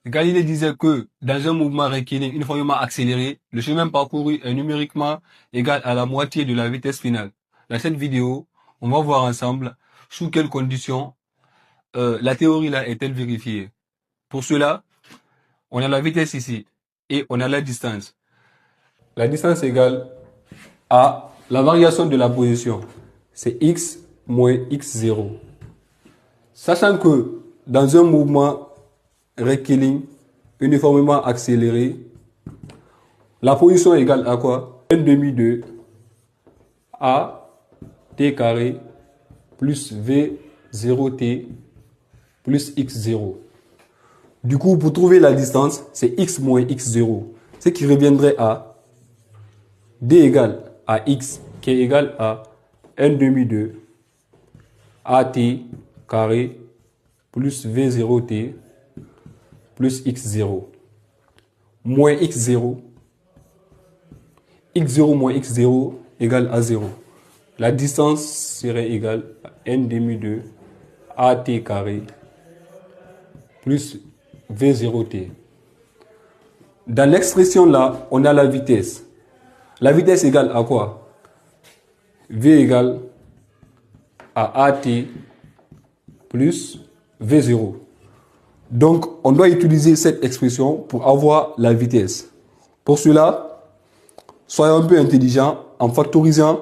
Galilée disait que dans un mouvement rectiligne uniformément accéléré, le chemin parcouru est numériquement égal à la moitié de la vitesse finale. Dans cette vidéo, on va voir ensemble sous quelles conditions la théorie là est-elle vérifiée. Pour cela, on a la vitesse ici et on a la distance. La distance égale à la variation de la position. C'est x moins x0. Sachant que dans un mouvement rectiligne uniformément accéléré, la position est égale à quoi? 1 demi de a t carré plus v0t plus x0. Du coup, pour trouver la distance, c'est x moins x0, ce qui reviendrait à d égale à x, qui est égal à 1 demi de at carré plus v0t plus x0 moins x0. x0 moins x0 égale à 0. La distance serait égale à 1 demi de at carré plus v0t. Dans l'expression là, on a la vitesse. La vitesse égale à quoi? V égale à at plus v0. Donc, on doit utiliser cette expression pour avoir la vitesse. Pour cela, soyons un peu intelligents en factorisant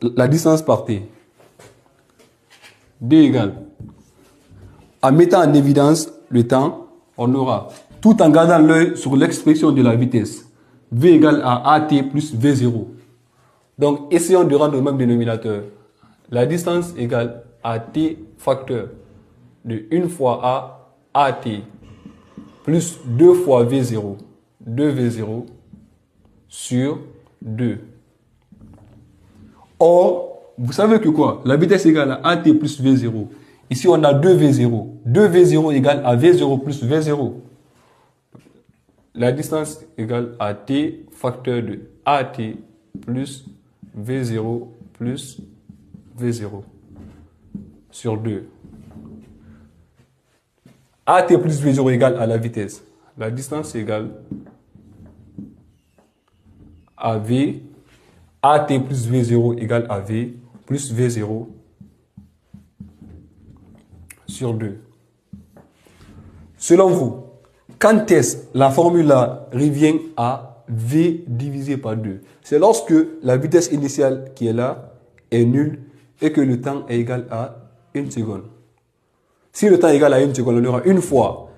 la distance par t. D égale. En mettant en évidence le temps, on aura, tout en gardant l'œil sur l'expression de la vitesse, V égale à at plus v0. Donc, essayons de rendre le même dénominateur. La distance égale à t facteur de 1 fois a at plus 2 fois v0, 2v0 sur 2. Or, vous savez que quoi? La vitesse égale à at plus v0. Ici, on a 2v0. 2v0 égale à v0 plus v0. La distance égale à t facteur de at plus v0 plus v0 sur 2. at plus v0 égale à la vitesse. La distance égale à v. at plus v0 égale à v plus v0 sur 2. Selon vous, quand est-ce la formule là revient à v divisé par 2? C'est lorsque la vitesse initiale qui est là est nulle et que le temps est égal à 1 seconde. Si le temps est égal à 1 seconde, on aura 1 fois